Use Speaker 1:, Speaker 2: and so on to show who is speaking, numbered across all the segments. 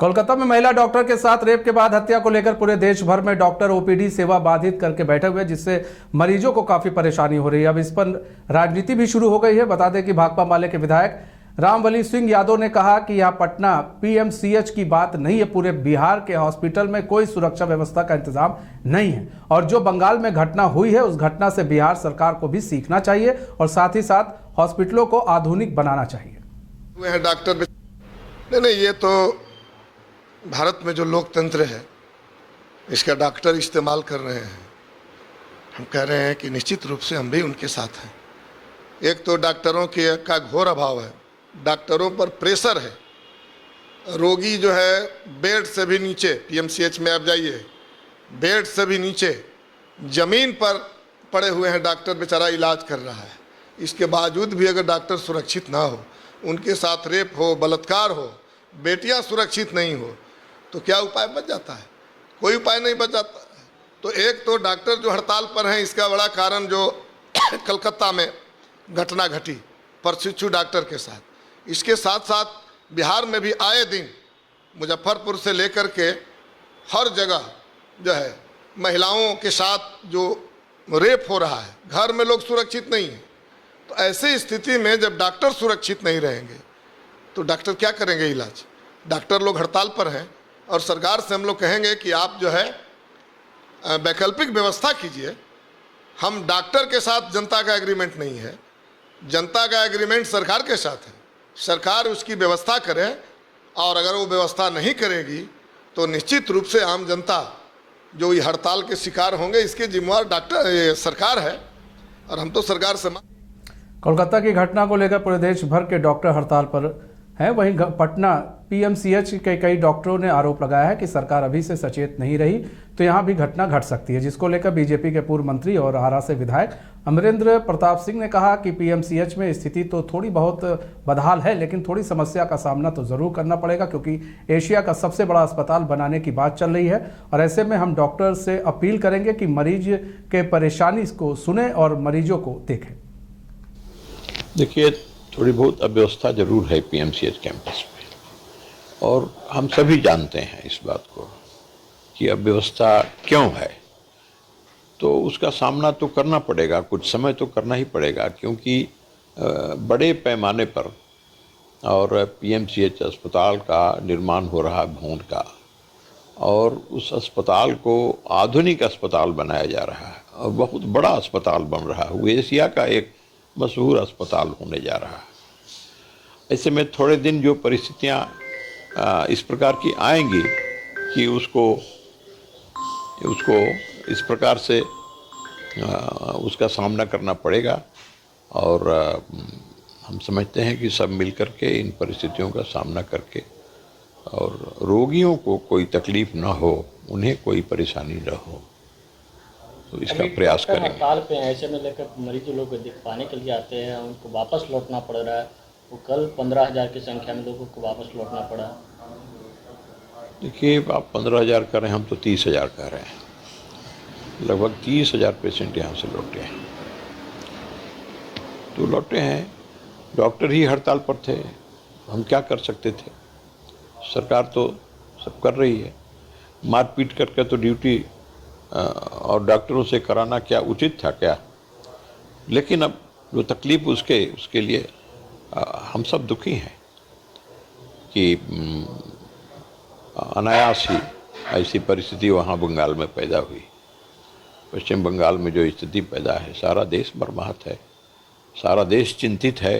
Speaker 1: कोलकाता में महिला डॉक्टर के साथ रेप के बाद हत्या को लेकर पूरे देश भर में डॉक्टर ओपीडी सेवा बाधित करके बैठे हुए, जिससे मरीजों को काफी परेशानी हो रही है। अब इस पर राजनीति भी शुरू हो गई है। बता दें कि भाकपा माले के विधायक रामबली सिंह यादव ने कहा कि यह पटना पीएमसीएच की बात नहीं है, पूरे बिहार के हॉस्पिटल में कोई सुरक्षा व्यवस्था का इंतजाम नहीं है और जो बंगाल में घटना हुई है उस घटना से बिहार सरकार को भी सीखना चाहिए और साथ ही साथ हॉस्पिटलों को आधुनिक बनाना चाहिए।
Speaker 2: डॉक्टर नहीं, ये तो भारत में जो लोकतंत्र है इसका डॉक्टर इस्तेमाल कर रहे हैं। हम कह रहे हैं कि निश्चित रूप से हम भी उनके साथ हैं। एक तो डॉक्टरों का घोर अभाव है, डॉक्टरों पर प्रेशर है। रोगी जो है बेड से भी नीचे, पीएमसीएच में आप जाइए, बेड से भी नीचे ज़मीन पर पड़े हुए हैं, डॉक्टर बेचारा इलाज कर रहा है। इसके बावजूद भी अगर डॉक्टर सुरक्षित ना हो, उनके साथ रेप हो, बलात्कार हो, बेटियां सुरक्षित नहीं हो, तो क्या उपाय बच जाता है? कोई उपाय नहीं बच जाता। तो एक तो डॉक्टर जो हड़ताल पर हैं, इसका बड़ा कारण जो कलकत्ता में घटना घटी प्रशिक्षु डॉक्टर के साथ, इसके साथ साथ बिहार में भी आए दिन मुजफ्फरपुर से लेकर के हर जगह जो है महिलाओं के साथ जो रेप हो रहा है, घर में लोग सुरक्षित नहीं हैं। तो ऐसी स्थिति में जब डॉक्टर सुरक्षित नहीं रहेंगे तो डॉक्टर क्या करेंगे इलाज? डॉक्टर लोग हड़ताल पर हैं और सरकार से हम लोग कहेंगे कि आप जो है वैकल्पिक व्यवस्था कीजिए। हम डॉक्टर के साथ जनता का एग्रीमेंट नहीं है, जनता का एग्रीमेंट सरकार के साथ है। सरकार उसकी व्यवस्था करे और अगर वो व्यवस्था नहीं करेगी तो निश्चित रूप से आम जनता जो ये हड़ताल के शिकार होंगे, इसके जिम्मेवार डॉक्टर सरकार है और हम तो सरकार से।
Speaker 1: कोलकाता की घटना को लेकर पूरे देश भर के डॉक्टर हड़ताल पर हैं। वहीं पटना पीएमसीएच के कई डॉक्टरों ने आरोप लगाया है कि सरकार अभी से सचेत नहीं रही तो यहां भी घटना घट सकती है, जिसको लेकर बीजेपी के पूर्व मंत्री और आरा से विधायक अमरेंद्र प्रताप सिंह ने कहा कि पीएमसीएच में स्थिति तो थोड़ी बहुत बदहाल है, लेकिन थोड़ी समस्या का सामना तो जरूर करना पड़ेगा, क्योंकि एशिया का सबसे बड़ा अस्पताल बनाने की बात चल रही है और ऐसे में हम डॉक्टर से अपील करेंगे कि मरीज के परेशानी को सुने और मरीजों को देखें।
Speaker 3: देखिए, थोड़ी बहुत अव्यवस्था जरूर है पीएमसीएच कैंपस में और हम सभी जानते हैं इस बात को कि अव्यवस्था क्यों है। तो उसका सामना तो करना पड़ेगा, कुछ समय तो करना ही पड़ेगा, क्योंकि बड़े पैमाने पर और पीएमसीएच अस्पताल का निर्माण हो रहा है भूड का, और उस अस्पताल को आधुनिक अस्पताल बनाया जा रहा है और बहुत बड़ा अस्पताल बन रहा है। वो एशिया का एक मशहूर अस्पताल होने जा रहा है। ऐसे में थोड़े दिन जो परिस्थितियां इस प्रकार की आएंगी कि उसको इस प्रकार से उसका सामना करना पड़ेगा और हम समझते हैं कि सब मिलकर के इन परिस्थितियों का सामना करके और रोगियों को कोई तकलीफ ना हो, उन्हें कोई परेशानी न हो, तो इसका प्रयास करेंगे।
Speaker 4: हड़ताल पे ऐसे में लेकर मरीज लोग दिखवाने के लिए आते हैं, उनको वापस लौटना पड़ रहा है। वो कल 15,000 की संख्या में लोगों को वापस लौटना पड़ा।
Speaker 3: देखिए, आप 15,000 कह रहे हैं, हम तो 30,000 कह रहे हैं। लगभग 30,000 पेशेंट यहाँ से लौटे हैं। तो लौटे हैं, डॉक्टर ही हड़ताल पर थे, हम क्या कर सकते थे? सरकार तो सब कर रही है। मारपीट करके तो ड्यूटी और डॉक्टरों से कराना क्या उचित था क्या? लेकिन अब जो तकलीफ उसके लिए हम सब दुखी हैं कि अनायास ही ऐसी परिस्थिति वहाँ बंगाल में पैदा हुई। पश्चिम बंगाल में जो स्थिति पैदा है, सारा देश बर्बाद है, सारा देश चिंतित है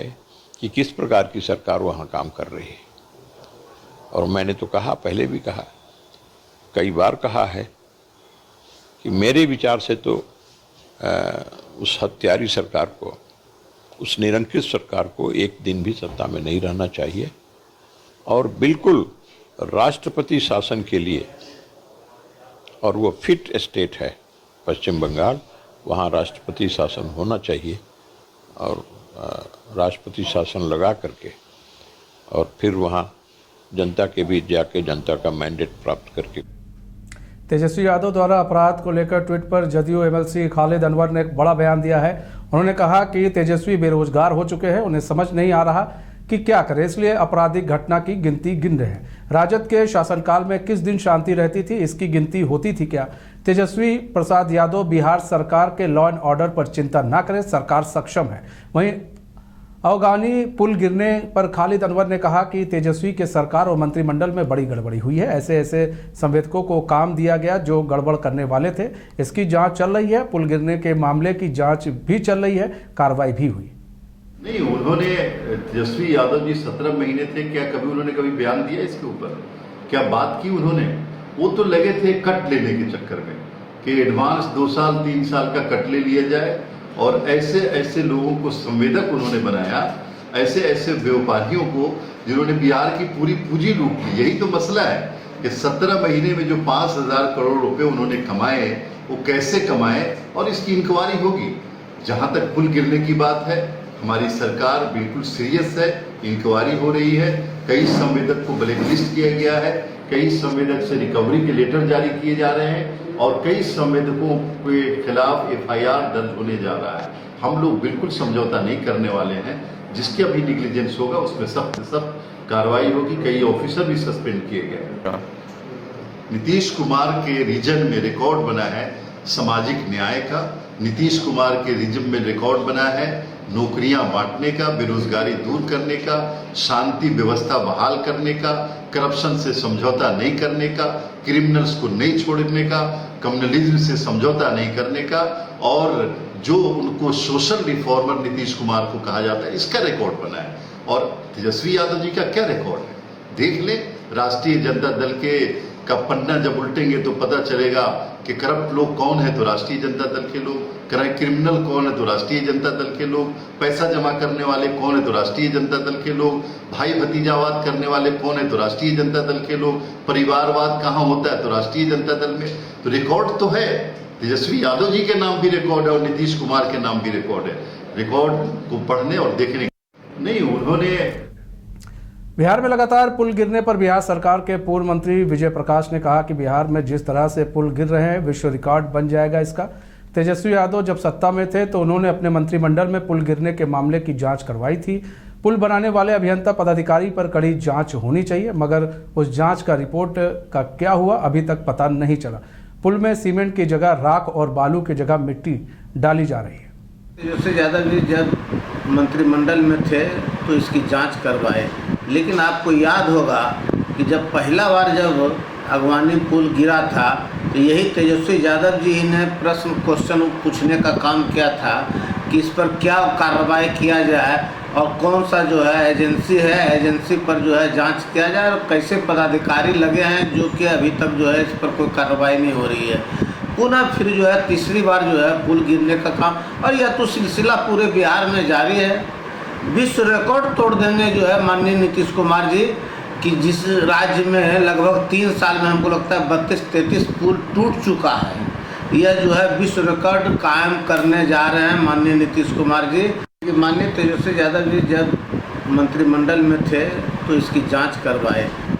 Speaker 3: कि किस प्रकार की सरकार वहाँ काम कर रही है। और मैंने तो कहा, पहले भी कहा, कई बार कहा है कि मेरे विचार से तो उस हत्यारी सरकार को, उस निरंकुश सरकार को एक दिन भी सत्ता में नहीं रहना चाहिए और बिल्कुल राष्ट्रपति शासन के लिए, और वो फिट स्टेट है पश्चिम बंगाल, वहाँ राष्ट्रपति शासन होना चाहिए और राष्ट्रपति शासन लगा करके और फिर वहाँ जनता के बीच जाके जनता का मैंडेट प्राप्त करके।
Speaker 1: तेजस्वी यादव द्वारा अपराध को लेकर ट्वीट पर जदयू एमएलसी खालिद अनवर ने एक बड़ा बयान दिया है। उन्होंने कहा कि तेजस्वी बेरोजगार हो चुके हैं, उन्हें समझ नहीं आ रहा कि क्या करें, इसलिए आपराधिक घटना की गिनती गिन रहे हैं। राजद के शासनकाल में किस दिन शांति रहती थी, इसकी गिनती होती थी क्या? तेजस्वी प्रसाद यादव बिहार सरकार के लॉ एंड ऑर्डर पर चिंता न करें, सरकार सक्षम है। वहीं अफगानी पुल गिरने पर खालिद अनवर ने कहा कि तेजस्वी के सरकार और मंत्रिमंडल में बड़ी गड़बड़ी हुई है। ऐसे संवेदकों को काम दिया गया जो गड़बड़ करने वाले थे। इसकी जांच चल रही है। पुल गिरने के मामले की जांच भी चल रही है, कार्रवाई भी हुई।
Speaker 5: नहीं, उन्होंने तेजस्वी यादव जी 17 महीने थे, क्या कभी उन्होंने कभी बयान दिया इसके ऊपर? क्या बात की उन्होंने? वो तो लगे थे कट लेने के चक्कर में कि एडवांस 2 साल 3 साल का कट ले लिया जाए, और ऐसे ऐसे लोगों को संवेदक उन्होंने बनाया, ऐसे ऐसे व्यापारियों को जिन्होंने बिहार की पूरी पूंजी लूट ली। यही तो मसला है कि 17 महीने में जो 5,000 करोड़ रुपए उन्होंने कमाए, वो कैसे कमाए, और इसकी इंक्वायरी होगी। जहां तक पुल गिरने की बात है, हमारी सरकार बिल्कुल सीरियस है, इंक्वायरी हो रही है। कई संवेदक को ब्लैकलिस्ट किया गया है, कई संवेदक से रिकवरी के लेटर जारी किए जा रहे हैं, और कई संवेदकों के खिलाफ FIR दर्ज होने जा रहा है। हम लोग बिल्कुल समझौता नहीं करने वाले हैं। जिसके अभी निग्लिजेंस होगा उसमें सख्त से सख्त कार्रवाई होगी। कई ऑफिसर भी सस्पेंड किए गए। नीतीश कुमार के रीजन में रिकॉर्ड बना है सामाजिक न्याय का। नीतीश कुमार के रीजन में रिकॉर्ड बना है नौकरियां बांटने का, बेरोजगारी दूर करने का, शांति व्यवस्था बहाल करने का, करप्शन से समझौता नहीं करने का, क्रिमिनल्स को नहीं छोड़ने का, कम्युनलिज्म से समझौता नहीं करने का, और जो उनको सोशल रिफॉर्मर नीतीश कुमार को कहा जाता है, इसका रिकॉर्ड बना है। और तेजस्वी यादव जी का क्या रिकॉर्ड है देख ले। राष्ट्रीय जनता दल का पन्ना जब उल्टेंगे तो पता चलेगा कि करप्ट लोग कौन है तो राष्ट्रीय जनता दल के लोग, क्रिमिनल कौन है तो राष्ट्रीय जनता दल के लोग, पैसा जमा करने वाले कौन है तो राष्ट्रीय जनता दल के लोग, भाई भतीजावाद करने वाले कौन है तो राष्ट्रीय जनता दल के लोग, परिवारवाद कहाँ होता है तो राष्ट्रीय जनता दल में। तो रिकॉर्ड तो है, तेजस्वी यादव जी के नाम भी रिकॉर्ड है और नीतीश कुमार के नाम भी रिकॉर्ड है। रिकॉर्ड को पढ़ने और देखने नहीं उन्होंने।
Speaker 1: बिहार में लगातार पुल गिरने पर बिहार सरकार के पूर्व मंत्री विजय प्रकाश ने कहा कि बिहार में जिस तरह से पुल गिर रहे हैं विश्व रिकॉर्ड बन जाएगा इसका। तेजस्वी यादव जब सत्ता में थे तो उन्होंने अपने मंत्रिमंडल में पुल गिरने के मामले की जांच करवाई थी। पुल बनाने वाले अभियंता पदाधिकारी पर कड़ी जांच होनी चाहिए, मगर उस जांच का रिपोर्ट का क्या हुआ अभी तक पता नहीं चला। पुल में सीमेंट की जगह राख और बालू की जगह मिट्टी डाली जा रही है।
Speaker 6: तेजस्वी यादव जी जब मंत्रिमंडल में थे तो इसकी जांच करवाए, लेकिन आपको याद होगा कि जब पहला बार जब अगवानी पुल गिरा था तो यही तेजस्वी यादव जी ने क्वेश्चन पूछने का काम किया था कि इस पर क्या कार्रवाई किया जाए और कौन सा जो है एजेंसी है, एजेंसी पर जो है जांच किया जाए और कैसे पदाधिकारी लगे हैं जो कि अभी तक जो है इस पर कोई कार्रवाई नहीं हो रही है। पुनः फिर जो है तीसरी बार जो है पुल गिरने का काम, और यह तो सिलसिला पूरे बिहार में जारी है। विश्व रिकॉर्ड तोड़ देंगे जो है माननीय नीतीश कुमार जी कि जिस राज्य में लगभग 3 साल में हमको लगता है 32-33 पुल टूट चुका है, यह जो है विश्व रिकॉर्ड कायम करने जा रहे हैं माननीय नीतीश कुमार जी। माननीय तेजस्वी यादव जी जब मंत्रिमंडल में थे तो इसकी जांच करवाए,